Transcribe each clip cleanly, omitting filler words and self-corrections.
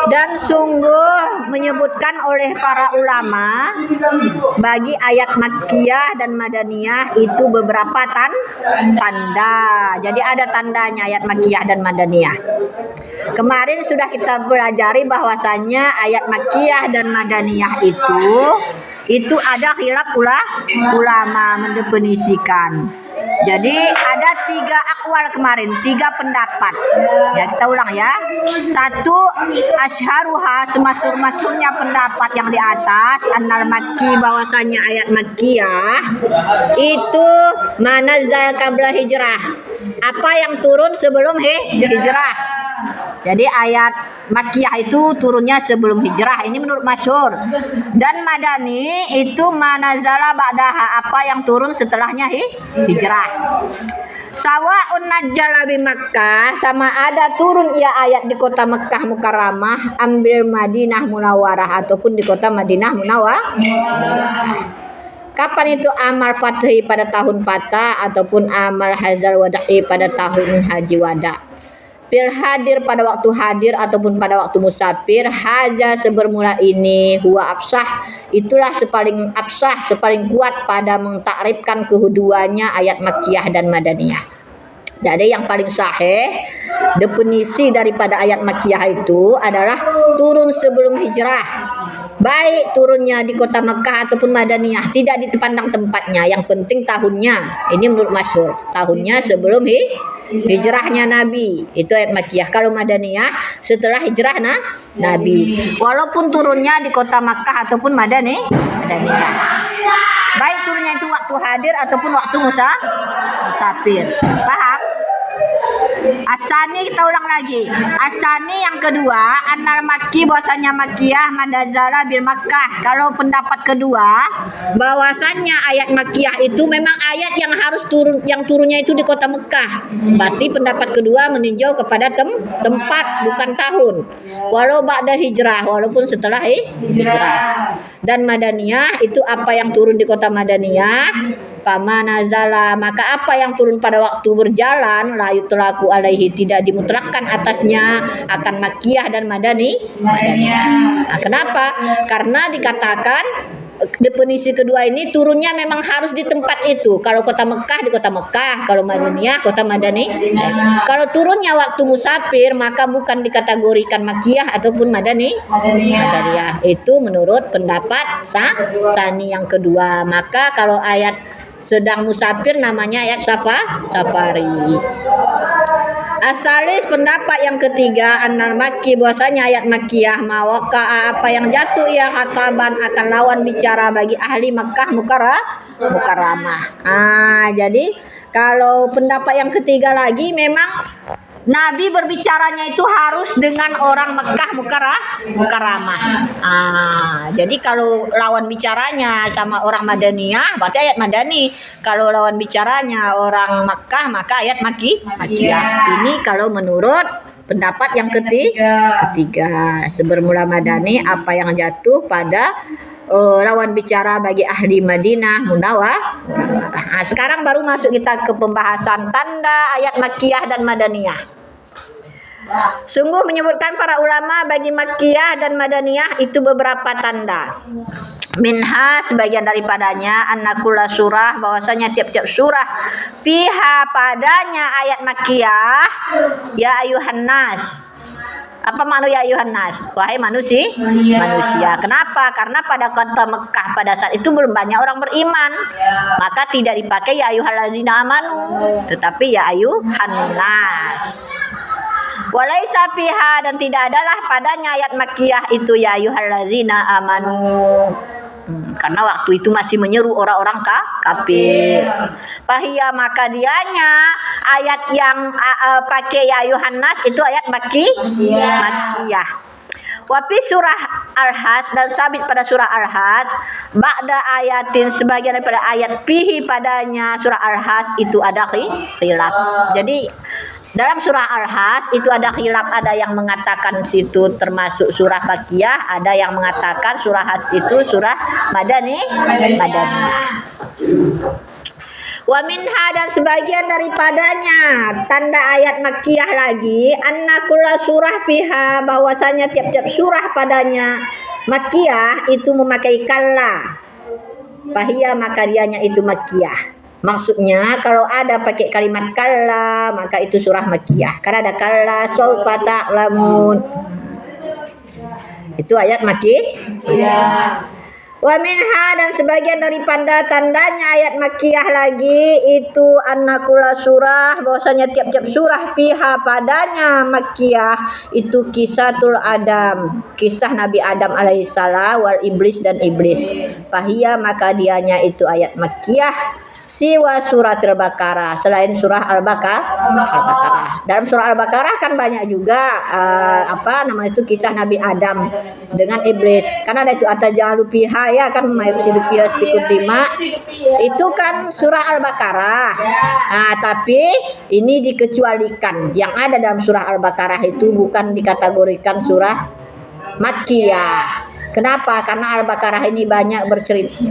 Dan sungguh menyebutkan oleh para ulama bagi ayat Makkiyah dan Madaniyah itu beberapa tanda. Jadi ada tandanya ayat Makkiyah dan Madaniyah. Kemarin sudah kita pelajari bahwasannya ayat Makkiyah dan Madaniyah itu ada khilaf ulama mendefinisikan. Jadi ada 3 akwal kemarin, 3 pendapat. Ya, kita ulang ya. 1, asyharuha, semasuk-masuknya pendapat yang di atas, annal makki, bahwasanya ayat Makkiyah itu manazzal qabla hijrah. Apa yang turun sebelum hijrah. Jadi ayat Makkiyah itu turunnya sebelum hijrah. Ini menurut masyhur. Dan Madani itu manazala ba'daha, apa yang turun setelahnya hijrah. Sawa'un najjala bi Makkah, sama ada turun ia ayat di kota Mekkah Mukarramah, ambil Madinah Munawwarah ataupun di kota Madinah Munawwarah. Kapan itu? Amal fathi pada tahun Fatah ataupun amal hazal wada'i pada tahun haji wada. Fil hadir pada waktu hadir ataupun pada waktu musafir, haja sebermula ini huwa absah, itulah sepaling absah, sepaling kuat pada mentakrifkan keduanya ayat Makkiyah dan Madaniyah. Jadi yang paling sahih definisi daripada ayat Makkiyah itu adalah turun sebelum hijrah. Baik turunnya di kota Mekah ataupun Madaniyah, tidak dipandang tempatnya, yang penting tahunnya. Ini menurut masyhur, tahunnya sebelum hijrahnya Nabi. Itu ayat Makkiyah. Kalau Madaniyah setelah hijrah Nabi. Walaupun turunnya di kota Makkah ataupun Madaniyah. Baik turunnya itu waktu hadir ataupun waktu musafir. Paham? Asani, kita ulang lagi. Asani yang kedua, annal makki, bahwasanya Makkiyah madazala bil Makkah. Kalau pendapat kedua, bahwasanya ayat Makkiyah itu memang ayat yang harus turun, yang turunnya itu di kota Mekah. Berarti pendapat kedua meninjau kepada tempat, bukan tahun. Walau ba'da hijrah, walaupun setelah hijrah. Dan Madaniyah itu apa yang turun di kota Madaniyah. Pama nazala, maka apa yang turun pada waktu berjalan, la yutlaku alaihi, tidak dimutlakkan atasnya, akan Makkiyah dan Madaniyah. Nah, kenapa? Karena dikatakan definisi kedua ini turunnya memang harus di tempat itu. Kalau kota Mekah di kota Mekah, kalau Madaniyah kota Madaniyah. Kalau turunnya waktu musafir, maka bukan dikategorikan Makkiyah ataupun Madaniyah. Itu menurut pendapat Sani yang kedua. Maka kalau ayat sedang musafir namanya ayat safari. Asalis, pendapat yang ketiga, annal makki, bahwasanya ayat Makkiyah mawaka, apa yang jatuh ya khataban, akan lawan bicara bagi ahli Makkah Mukarramah. Jadi kalau pendapat yang ketiga lagi, memang Nabi berbicaranya itu harus dengan orang Mekkah Mukarramah. Jadi kalau lawan bicaranya sama orang Madaniyah, berarti ayat Madani. Kalau lawan bicaranya orang Mekkah, maka ayat Makkiyah. Ini kalau menurut pendapat yang ketiga. Sebermula Madani, apa yang jatuh pada lawan bicara bagi ahli Madinah Munawwarah. Sekarang baru masuk kita ke pembahasan tanda ayat Makkiyah dan Madaniyah. Sungguh menyebutkan para ulama bagi Makkiyah dan Madaniyah itu beberapa tanda. Minha, sebagian daripadanya, annakulla surah, bahwasanya tiap-tiap surah fiha, padanya ayat Makkiyah, ya ayuhan nas. Apa makna ya ayuhan nas? Wahai manusia. Kenapa? Karena pada kota Mekah pada saat itu belum banyak orang beriman. Maka tidak dipakai ya ayyuhallazina amanu, tetapi ya ayuhan nas. Walaisa fiha, dan tidak adalah padanya ayat Makkiyah itu ya ayyuhallazina amanu. Karena waktu itu masih menyeru orang-orang kafir. Fahiyya, maka dianya ayat yang pakai ya ayuhan nas itu ayat Makkiyah. Wafi surah Al-Hajj, dan sabit pada surah Al-Hajj, ba'da ayatin, sebagian daripada ayat fihi, padanya surah Al-Hajj itu ada khilaf. Jadi dalam surah Al-Hajj itu ada khilaf, ada yang mengatakan situ termasuk surah Makkiyah, ada yang mengatakan surah Hajj itu surah Madaniyah. Wa minha dan sebagian daripadanya tanda ayat makkiyah lagi anna kulla surah fiha bahwasanya tiap-tiap surah padanya makkiyah itu memakai kalla. Fahiyya maka dianya itu makkiyah. Maksudnya kalau ada pakai kalimat kalla maka itu surah makkiyah. Karena ada kalla saufa ta'lamun. Itu ayat makkiyah. Wa minha dan sebagian daripada tandanya ayat makkiyah lagi itu anna kulla surah bahwasanya tiap-tiap surah fiha padanya makkiyah itu kisatul Adam, kisah Nabi Adam alaihissalam wal iblis dan iblis. Fahiyya maka dianya itu ayat makkiyah siwa surat Al-Baqarah selain surah Al-Baqarah. Dalam surah Al-Baqarah kan banyak juga itu kisah Nabi Adam dengan iblis. Karena ada itu atajalu fiha ya kan mayusidu fiha spikuntima. Itu kan surah Al-Baqarah. Nah, tapi ini dikecualikan. Yang ada dalam surah Al-Baqarah itu bukan dikategorikan surah makkiyah. Kenapa? Karena Al-Baqarah ini banyak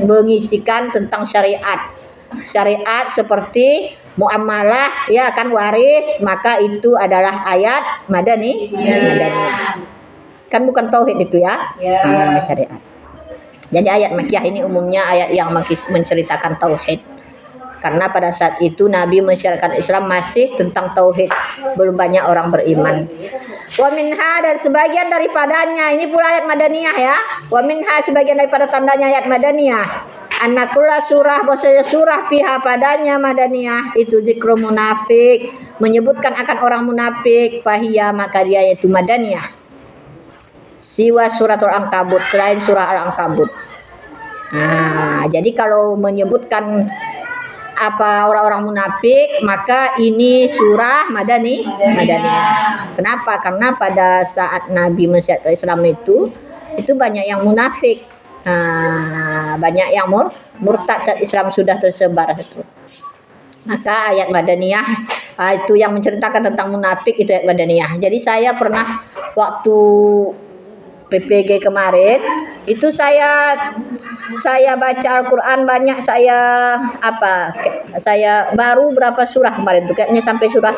mengisikan tentang syariat seperti muamalah ya kan waris, maka itu adalah ayat madaniyah. Kan bukan tauhid itu ya. Syariat. Jadi ayat makkiyah ini umumnya ayat yang menceritakan tauhid. Karena pada saat itu Nabi mensyariatkan Islam masih tentang tauhid, belum banyak orang beriman. Wa minha dan sebagian daripadanya ini pula ayat madaniyah ya. Wa minha sebagian daripada tandanya ayat madaniyah. Anakula surah bahwasanya surah fiha padanya madaniyah itu zikru munafik menyebutkan akan orang munafik fahiyya maka dia yaitu madaniyah. Siwa suratul Ankabut selain surah Al-Ankabut. Nah, jadi kalau menyebutkan orang-orang munafik maka ini surah madaniyah. Kenapa? Karena pada saat Nabi mensyariatkan Islam itu banyak yang munafik. Banyak yang murtad saat Islam sudah tersebar itu. Maka ayat madaniyah itu yang menceritakan tentang munafik itu ayat madaniyah. Jadi saya pernah waktu PPG kemarin itu saya baca Al-Qur'an banyak saya baru berapa surah kemarin tuh kayaknya sampai surah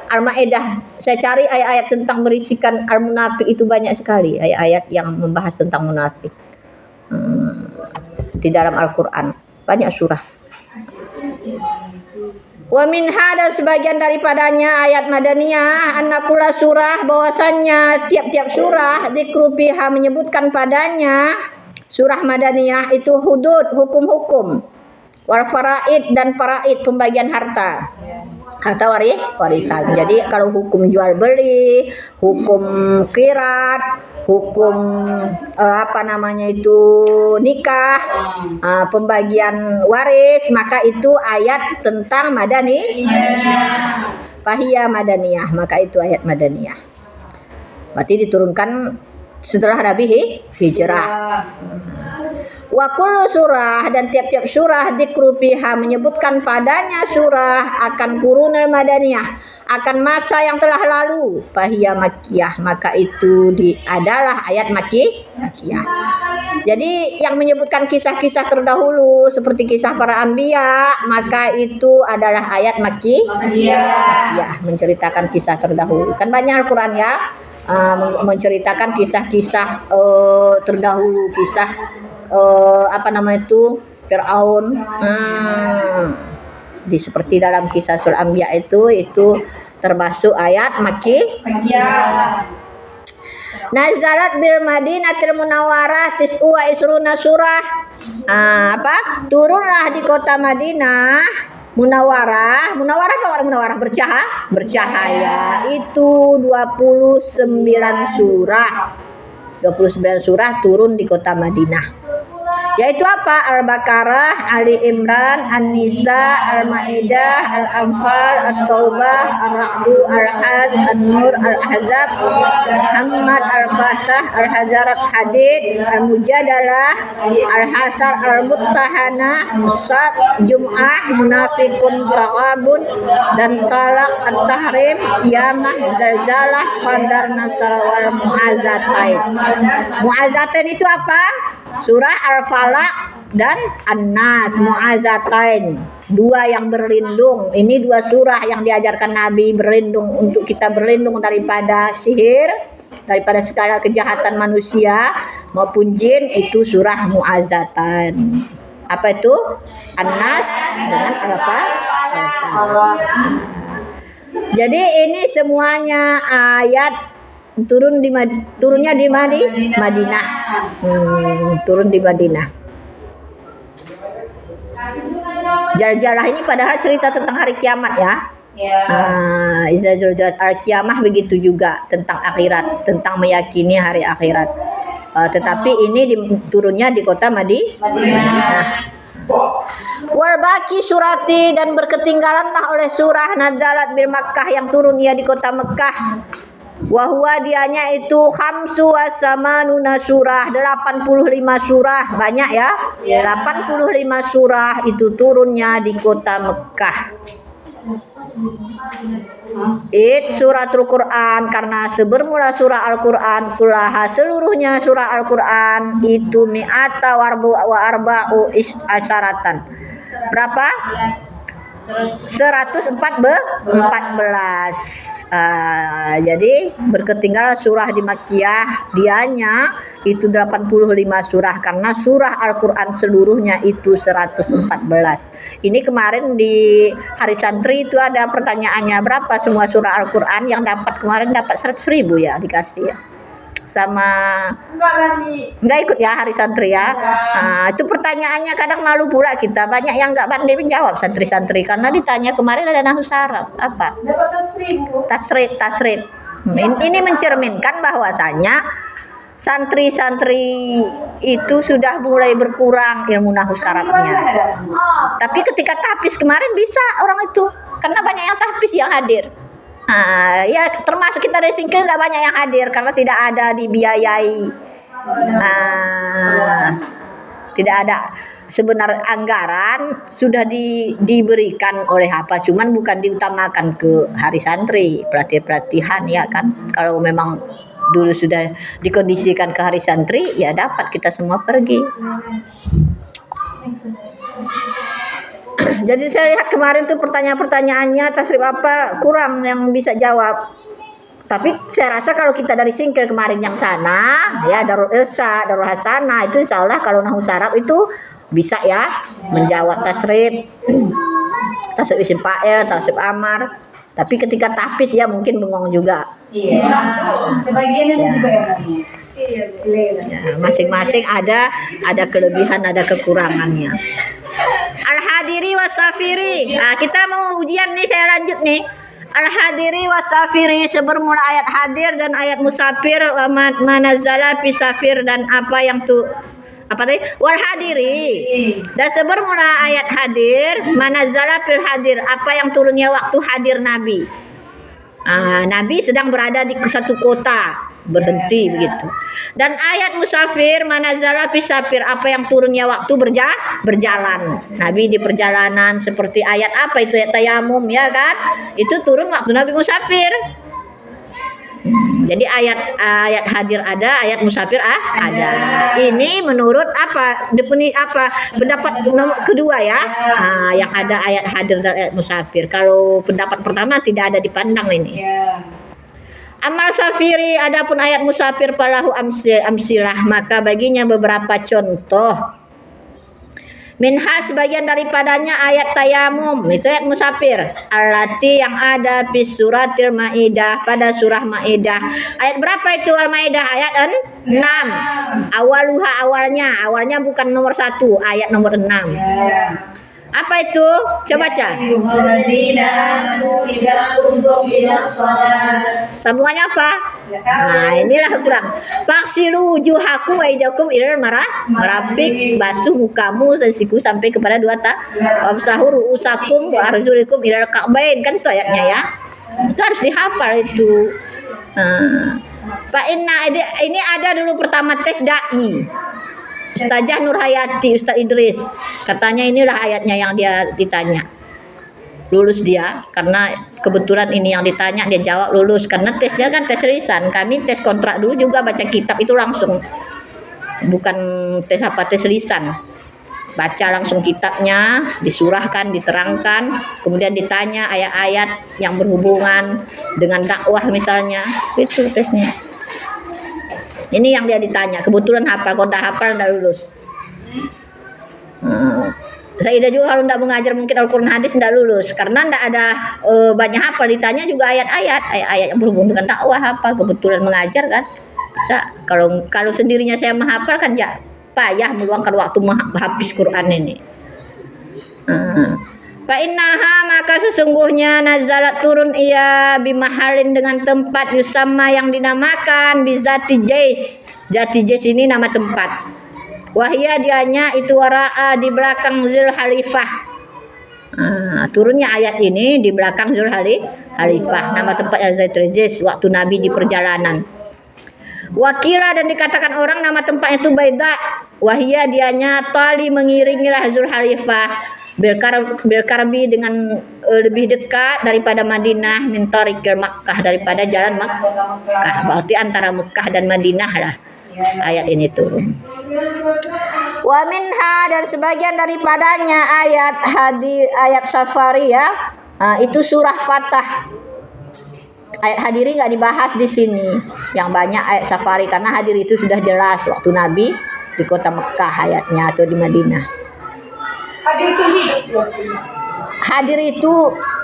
Al-Maidah. Saya cari ayat-ayat tentang berisikan al-munafik itu banyak sekali ayat-ayat yang membahas tentang munafik. Di dalam Al-Quran banyak surah. Wa minha dan sebagian daripadanya ayat madaniyah annakula surah bahwasannya tiap-tiap surah dzikru fiha menyebutkan padanya surah madaniyah itu hudud hukum-hukum wal faraid dan faraid pembagian harta warisan. Jadi kalau hukum jual beli, hukum qirat, hukum nikah, pembagian waris, maka itu ayat tentang madaniyah. Fahiyya madaniyah, maka itu ayat madaniyah. Berarti diturunkan setelah Nabi hijrah. Wa kullu surah dan tiap-tiap surah dzikru fiha menyebutkan padanya surah akan qurunul madaniyah, akan masa yang telah lalu. Fahiyya makkiyah, maka itu adalah ayat makkiyah. Jadi yang menyebutkan kisah-kisah terdahulu seperti kisah para anbiya, maka itu adalah ayat makkiyah, menceritakan kisah terdahulu. Kan banyak Al-Qur'an ya menceritakan kisah-kisah terdahulu, kisah Fir'aun. Seperti dalam kisah surah Anbiya itu termasuk ayat makkiyah. Nazalat bil Madinatil Munawwarah tis'u wa isruna surah. Turunlah di kota Madinah Munawwarah apa Munawwarah bercahaya itu 29 surah. 29 surah turun di kota Madinah. Yaitu apa? Al-Baqarah, Ali Imran, An-Nisa, Al-Maidah, Al-Anfal, At-Taubah, Ar-Ra'du, Al-Hajj, An-Nur, Al-Ahzab, Muhammad, Al-Fatah, Al-Hazarat, Hadid, Al-Mujadalah, Al-Hasar, Al-Muttahanah, Musab, Jum'ah, Munafikun, Taghabun, dan Talaq, At-Tahrim, Qiyamah, Zalzalah, Qadar, Nasr, wal Mu'azzatain. Mu'azzatain itu apa? Surah Al-Falaq dan An-Nas, Mu'azzatain, dua yang berlindung. Ini dua surah yang diajarkan Nabi berlindung, untuk kita berlindung daripada sihir, daripada segala kejahatan manusia maupun jin. Itu surah Mu'azzatan. Apa itu? An-Nas dengan apa? Jadi ini semuanya ayat turunnya di Madinah. Turun di Madinah. Jarjarah ini padahal cerita tentang hari kiamat ya. Iza Zulzilat al-Qiyamah begitu juga, tentang akhirat, tentang meyakini hari akhirat. Tetapi ini turunnya di kota Madinah. Wal baki surati, dan berketinggalanlah oleh surah nazalat bil Makkah, yang turun ia di kota Mekah. Wahwa dianya itu khamsu wasamanuna surah, 85 surah, banyak ya. 85 surah itu turunnya di kota Mekah. Suratul Quran, karena sebermula surah Al-Quran, kulaha seluruhnya surah Al-Quran itu mi'ata wa arba'u asyaratan. Berapa? 114. Jadi berketinggalan surah di Makkiyah, dianya itu 85 surah, karena surah Al-Quran seluruhnya itu 114. Ini kemarin di hari santri itu ada pertanyaannya, berapa semua surah Al-Quran yang dapat kemarin? Dapat 100.000 ya dikasih ya. Sama nggak ikut ya hari santri ya. Itu pertanyaannya kadang malu pula kita, banyak yang nggak pandai menjawab santri-santri, karena ditanya kemarin ada nahwu saraf apa tasrif. Ini mencerminkan bahwasanya santri-santri itu sudah mulai berkurang ilmu nahwu sarafnya. Tapi ketika tahfiz kemarin bisa orang itu, karena banyak yang tahfiz yang hadir. Ya termasuk kita dari Singkil nggak banyak yang hadir karena tidak ada dibiayai, tidak ada sebenarnya anggaran sudah diberikan oleh apa, cuman bukan diutamakan ke hari santri, pelatihan ya kan. Kalau memang dulu sudah dikondisikan ke hari santri, ya dapat kita semua pergi. Jadi saya lihat kemarin tuh pertanyaan-pertanyaannya tasrif apa kurang yang bisa jawab. Tapi saya rasa kalau kita dari Singkil kemarin yang sana ya, Darul Irsa, Darul Hasanah, itu insya Allah kalau nahwu saraf itu bisa ya menjawab tasrif isim fa'il, tasrif amar. Tapi ketika tahfiz ya mungkin bengong juga. Iya. Sebagian ada juga ya. Ya, masing-masing ada kelebihan, ada kekurangannya. Al-hadiri wasafiri. Kita mau ujian nih, saya lanjut nih. Al-hadiri wasafiri, sebermula ayat hadir dan ayat musafir, manazala pisafir, dan apa yang tuh apa tadi? Wal hadiri. Dan sebermula ayat hadir, manazala fil hadir, apa yang turunnya waktu hadir Nabi. Nabi sedang berada di satu kota, berhenti begitu. Dan ayat musafir, manazala pisafir, apa yang turunnya waktu berjalan. Nabi di perjalanan, seperti ayat apa itu, ayat tayamum ya kan? Itu turun waktu Nabi musafir. Jadi ayat hadir ada, ayat musafir ada. Ini menurut pendapat kedua ya. Yang ada ayat hadir dan ayat musafir. Kalau pendapat pertama tidak ada dipandang ini. Amal safiri, adapun ayat musafir falahu amsilah, maka baginya beberapa contoh. Minha, sebagian daripadanya ayat tayamum, itu ayat musafir. Allati, yang ada di suratil Maidah, pada surah Maidah. Ayat berapa itu Al-Maidah? Ayat 6. Awalnya bukan nomor 1, ayat nomor 6. Apa itu? Coba baca. Sambungannya apa? Inilah kurang. Faksilu wujuhakum wa aydakum ilal marafiq, basuh mukamu dan siku sampai kepada dua wamsahu ru'usakum wa arjulikum ilal ka'bain, kan itu ayatnya ya. Itu harus dihafal itu. Pak Inna, ini ada dulu pertama tes dai. Ustazah Nurhayati, Ustaz Idris, katanya inilah ayatnya yang dia ditanya. Lulus dia, karena kebetulan ini yang ditanya dia jawab, lulus. Karena tesnya kan tes lisan, kami tes kontrak dulu juga baca kitab itu langsung, bukan tes lisan. baca langsung kitabnya, disurahkan, diterangkan, kemudian ditanya ayat-ayat yang berhubungan dengan dakwah misalnya, itu tesnya. Ini yang dia ditanya, kebetulan hafal, kalau tidak hafal tidak lulus. Saya juga kalau tidak mengajar mungkin Al-Quran hadis tidak lulus, karena tidak ada banyak hafal, ditanya juga ayat-ayat yang berhubungan dengan dakwah apa, kebetulan mengajar kan bisa. Kalau sendirinya saya menghafal kan ya payah meluangkan waktu menghabis Quran ini. Fa innaha, maka sesungguhnya nazalat turun ia bimahalin dengan tempat yusamma yang dinamakan bizati jais. Zati jais ini nama tempat. Wahia dianya itu waraa di belakang Zul Halifah. Turunnya ayat ini di belakang Zul Halifah, nama tempatnya Zati jais waktu Nabi di perjalanan. Wakila, dan dikatakan orang nama tempatnya itu Baida. Wahia dianya tali mengiringilah Zul Halifah Bilkarbi dengan lebih dekat daripada Madinah min tariqil Makkah, daripada jalan Makkah. Berarti antara Mekah dan Madinah lah ayat ini turun. Wa minha, dan sebagian daripadanya ayat safari ya, itu surah Fatah. Ayat hadiri nggak dibahas di sini, yang banyak ayat safari karena hadiri itu sudah jelas waktu Nabi di kota Mekah ayatnya atau di Madinah. Hadir itu hidup biasanya. Hadir itu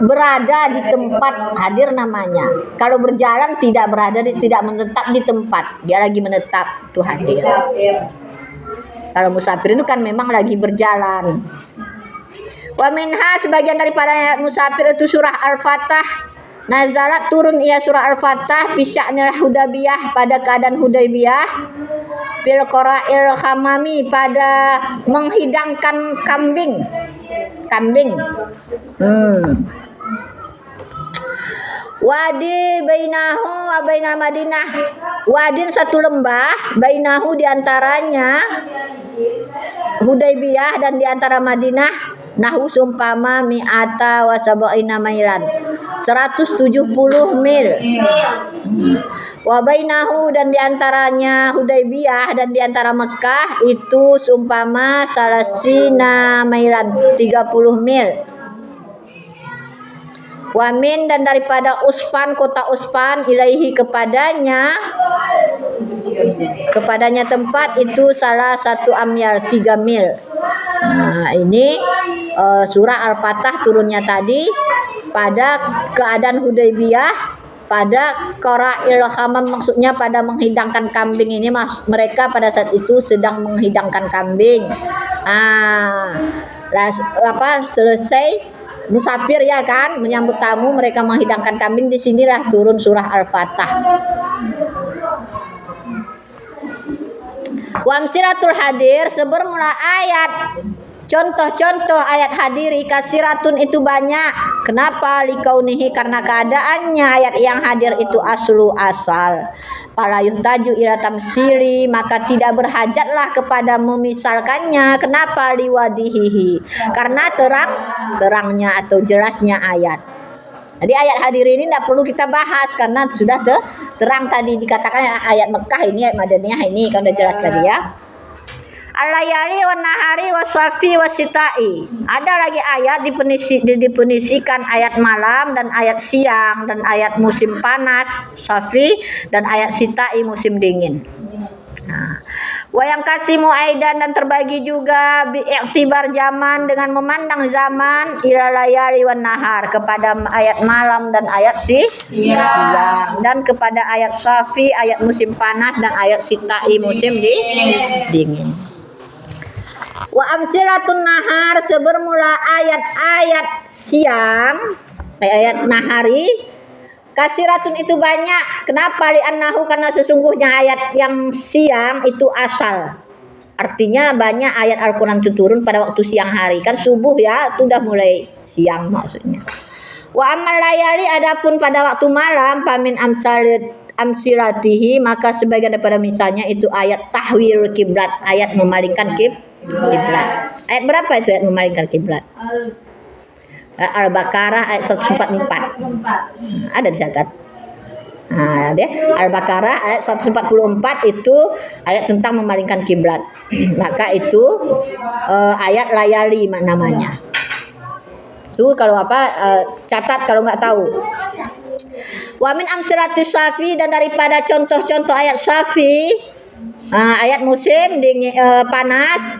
berada di tempat, hadir namanya. Kalau berjalan tidak berada, tidak menetap di tempat, dia lagi menetap, itu hadir. Kalau musafir itu kan memang lagi berjalan. Wa minha, sebagian daripada musafir itu surah Al-Fatah. Nazalat turun ia surah Al-Fatah bisya'nil Hudaybiyah, pada keadaan Hudaybiyah, bil qara'il khamami, pada menghidangkan kambing. Wadi bainahu wa bainal Madinah, wadin satu lembah, bainahu diantaranya Hudaybiyah dan diantara Madinah, nahu sumpama mi'ata wa sab'ina mailan, 170 mil. Wa bainahu, dan diantaranya Hudaybiyah dan diantara Mekah itu sumpama salasina mailan, 30 mil. Wamin, dan daripada Usfan, kota Usfan, ilaihi kepadanya tempat itu salah satu amyar, 3 mil. Ini surah Al-Fatah turunnya tadi pada keadaan Hudaybiyah, pada qara'il khamam, maksudnya pada menghidangkan kambing. Ini mereka pada saat itu sedang menghidangkan kambing. Selesai musafir ya kan, menyambut tamu, mereka menghidangkan kambing, disinilah turun surah Al-Fatah. Wamsiratul hadir, sebermula ayat contoh-contoh ayat hadiri, kasiratun itu banyak. Kenapa? Likaunihi, karena keadaannya ayat yang hadir itu aslu asal. Pala yuhtaju ila tamsili, maka tidak berhajatlah kepada memisalkannya. Kenapa? Liwadihihi, karena terangnya atau jelasnya ayat. Jadi ayat hadir ini tidak perlu kita bahas karena sudah terang tadi, dikatakan ayat Mekah ini, ayat Madaniyah ini kan sudah jelas tadi ya. Al-layali wa nahari wa swafi wa sitai. Ada lagi ayat dipunisikan ayat malam dan ayat siang dan ayat musim panas swafi dan ayat sitai musim dingin. Wa yang kasimu aidan, dan terbagi juga bi'iktibar zaman, dengan memandang zaman, ila layali wan nahar, kepada ayat malam dan ayat siang, dan kepada ayat swafi, ayat musim panas, dan ayat sitai musim dingin. Wa amsilatun nahar, sebermula ayat-ayat siang, ayat nahari, kasiratun itu banyak. Kenapa? Li'annahu, karena sesungguhnya ayat yang siang itu asal. Artinya banyak ayat Al-Quran itu turun pada waktu siang hari. Kan subuh ya, itu udah mulai siang maksudnya. Wa amal layali, adapun pada waktu malam, pamin amsilatihi, maka sebagian daripada misalnya itu ayat tahwil kiblat, ayat memalingkan kiblat. Ayat berapa itu ayat memalingkan kiblat? Al-Baqarah ayat 144. Ada dicatat. Nah, dia Al-Baqarah ayat 144 itu ayat tentang memalingkan kiblat. Maka itu ayat layali namanya. Itu kalau catat kalau nggak tahu. Wa min amsalatis syafi, dan daripada contoh-contoh ayat syafi, ayat musim dingin, panas,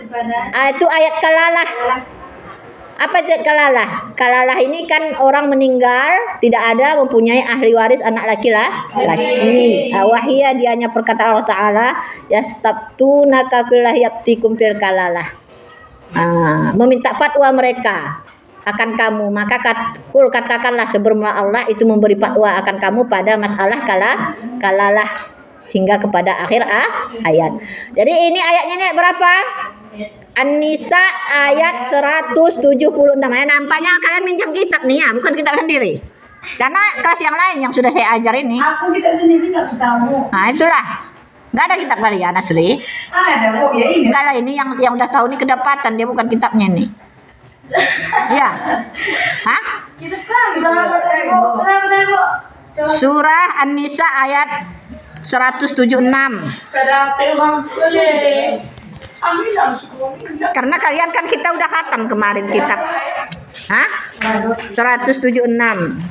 itu ayat kalalah. Apa itu kalalah? Kalalah ini kan orang meninggal tidak ada mempunyai ahli waris anak laki-laki. Wahia dianya perkataan Allah Taala, yastabtunaka qul yaftikum fil kalalah. Meminta fatwa mereka akan kamu, maka katakanlah sebermula Allah itu memberi fatwa akan kamu pada masalah kalalah hingga kepada akhir ayat. Jadi ini ayatnya ini berapa? An-Nisa ayat 176. Nampaknya kalian minjam kitab nih ya, bukan kitab sendiri. Karena kelas yang lain yang sudah saya ajar ini. Aku kitab sendiri nggak tahu. Nah itulah, nggak ada kitab kalian asli. Ada kok ya ini. Kalau ini yang udah tahu ini kedapatan, dia bukan kitabnya nih. Iya. Hah? Kitab kan. Surah apa Bu? Surah An-Nisa ayat 176. Karena kalian kan kita udah khatam kemarin kitab. Hah? 176.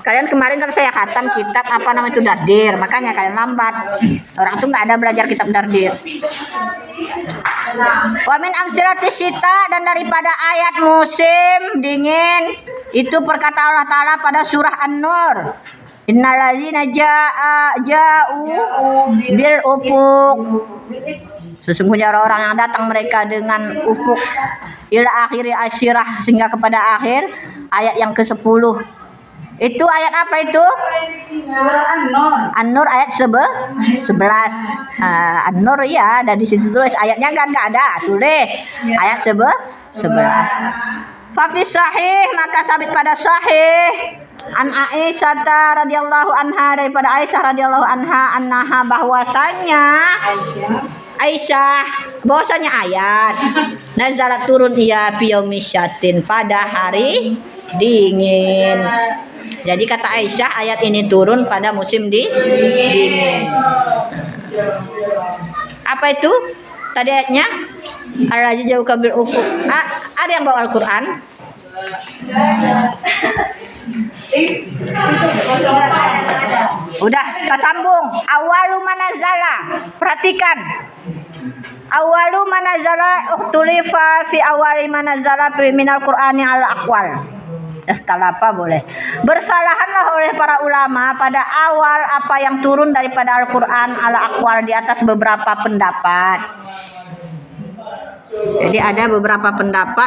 Kalian kemarin kan saya khatam kitab apa namanya itu Dardir, makanya kalian lambat. Orang tuh nggak ada belajar kitab Dardir. Wa min amsilatis syita, dan daripada ayat musim dingin itu perkataan Allah Taala pada surah An-Nur. Innallazina ja'u bil ufuq. Sesungguhnya orang-orang yang datang mereka dengan ufuk ila akhiri asyirah, sehingga kepada akhir ayat yang ke-10. Itu ayat apa itu? Surah An-Nur. An-Nur ayat 11. An-Nur ya, ada di situ tulis ayatnya kan enggak ada, tulis ayat 11. Fa fi sahih, maka sabit pada sahih an Aisyah radhiyallahu anha, daripada Aisyah radhiyallahu anha, annaha bahwasanya bahwasanya ayat nazarat turun ia fi yaumisyatin, pada hari dingin. Jadi kata Aisyah ayat ini turun pada musim dingin. Apa itu tadi ayatnya? Al-Raji jauh kabil ufuk. Ada yang bawa Al-Quran? Udah, kita sambung. Awalu manazala. Perhatikan. Awalu manazala ukhtulifa fi awali manazala fi minal Qur'ani al-aqwal. Setelah apa boleh. Bersalahanlah oleh para ulama pada awal apa yang turun daripada Al-Qur'an al-aqwal, di atas beberapa pendapat. Jadi ada beberapa pendapat